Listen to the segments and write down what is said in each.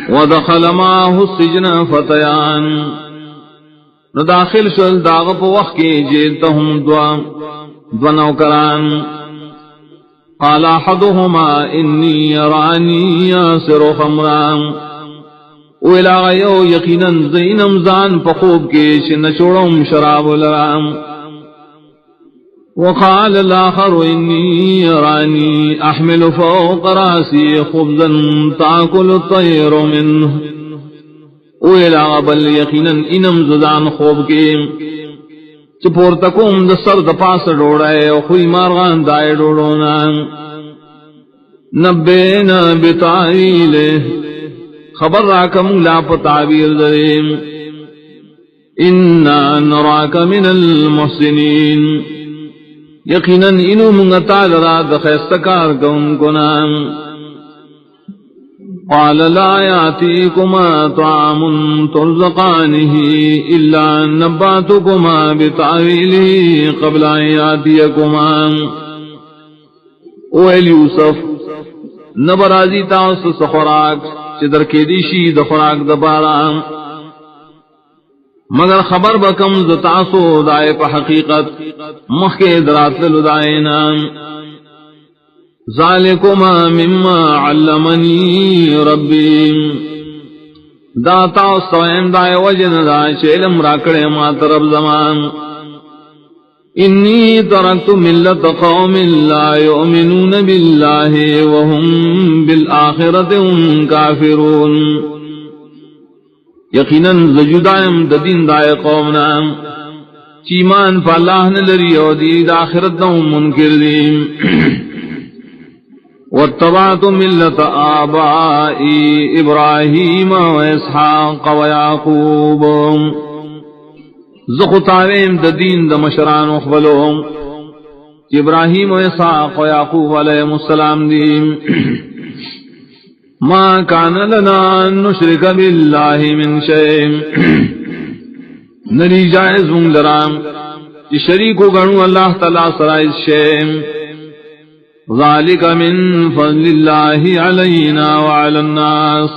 ودخل معه السجن فتيان نداخل شل داغ پا وقت کی جیلتهم دو نوکران قال احدهما انی یرانی یاسر خمران ویلا یو یقینا زینم زان پا خوب کی چنچوڑم شراب لرام وقال الآخر إني يراني أحمل فوق راسي خبزا تأكل الطير منه وإلى بل يقينا إنم زدان خوب کے چپور تکوم د سر د پاس ڈوڑائے خوی مارغان دائے ڈوڑونا نبینا بتعویلہ خبر راکم لا پتعویل دریم انا نراک من المحسنین یقیناً انو منگتا لرا دخیستکار کون کنام قال لا یاتیکما طعام ترزقانه الا نباتکما بتعویله قبل ان یاتیکما اویل یوسف نبرازی تاس سخوراک چدر کے دیشی دخوراک دبارام مگر خبر بکم زتاسو دائے پا حقیقت مخی درات لدائینا ذالکما مما علمنی ربی داتا سوئم دائے وجن دا چیلم راکڑے ما طرف زمان انی ترکت ملت قوم لا یؤمنون باللہ وهم بالآخرت هم کافرون یقیناً زجدائم ددین دائے قومنا چیمان پا اللہ نلری و دید آخرت دہم منکر دیم واتبعت ملت آبائی ابراہیم و اسحاق و یعقوب زخطاریم ددین دمشران اخبلوم ابراہیم و اسحاق و یعقوب علیہ السلام دیم ما كان لنا ان نشرك بالله من شيء نری جائز من لرام کہ شریکو گنو اللہ تعالی سرائز شیم ذالک من فضل اللہ علینا وعلى الناس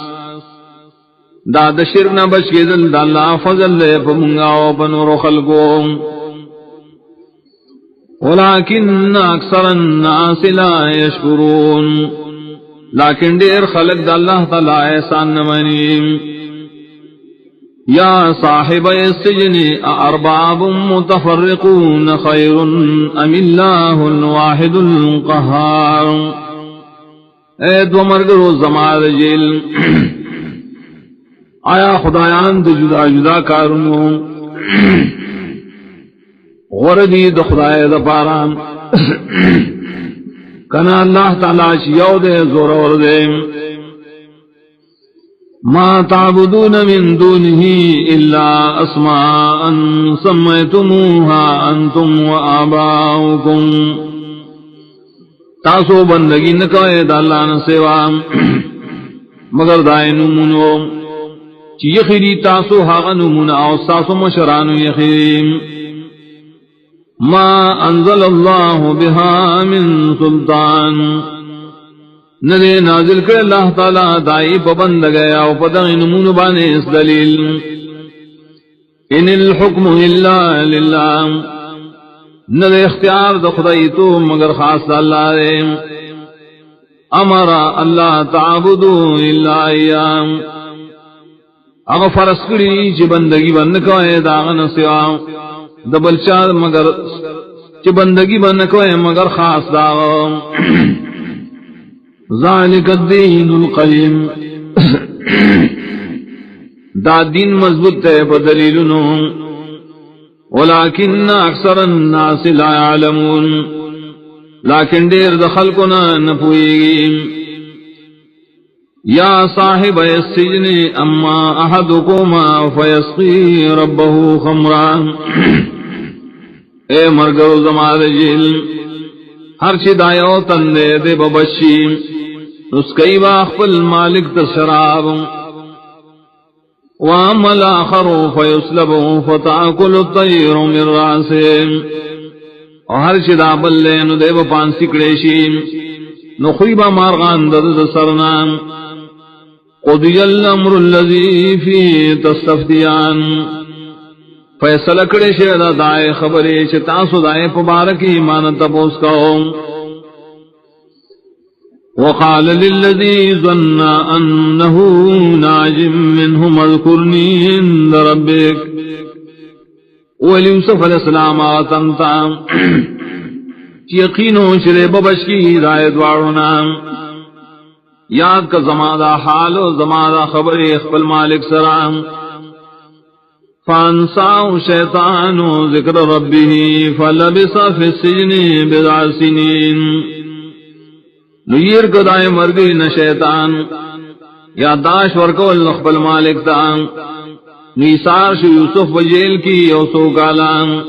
داد شرک نہ بچ کے دل اللہ فضل لے پمنگا و پنور خلقو ولكن اکثر الناس لا يشکرون لیکن دیر خلق دا اللہ تعالی احسان نمانیم یا صاحب السجن ارباب متفرقون خیر ام اللہ الواحد القہار اے دو مرگرو زمار جیل آیا خدایان دو جدا جدا کارنو غردی دو خدای دا پارام کنا اللہ تعالی چیو دے زور اور دے ما تعبدون من دونه الا اسماء سمیتموها انتم و آباؤکم تاسو بندگی نکوئے دا اللہ نسوا مگر دائے نمونو چی یخیری تاسو حاغ نمونا او ساسو مشرانو یخیریم ما انزل اللہ بها من سلطان ندے نازل کر اللہ تعالی دائی پبند گیا و پدغ نمون بانے اس دلیل ان الحکم الا للہ ندے اختیار دخدائی تو مگر خاص اللہ رے امر اللہ تعبدو الا ایام اگر فرس کری چی بندگی بند کوئے داغن سوا دبل چار مگر چی بندگی بن کوئے مگر خاص داغ ذالک الدین القیم دا دین مضبوط ہے پا دلیلنو ولیکن اکثر الناس لا يعلمون لیکن دیر دخل کنا نپوئیگی یا صاحب السجن اما احدکما فیسقی ربه خمران اے مرگو زمار جیل ہر چی دایو تندے دے ببشی اس کئی باخفل مالک تشراب واما الاخر فیسلبه فتاکل الطیر من راسے اور ہر چی دا بلے نو دے بپان سکڑیشی نو خویبا مارغان درد سرنام قضی الامر الذی فیہ تستفتیان فیصلہ کڑے شہدہ دائے خبرے چتاسو دائے پبارکی ایمان تپوس کہو وقال للذی ظن انہو ناجم منہم اذکرنی عند ربک ولی یوسف علیہ السلام آتنتا یقینو شرے ببش کی ہدایت وارونا یاد کا زمادہ حال و زمادہ خبر اخبر مالک سرام فانساو شیطانو ذکر ربه فلبس فی السجن بضع سنین نویر قدائے مرگی نہ شیطان یادداشت ورکول اخبر مالک تا نیسار شو یوسف وجیل کی یوسو کالان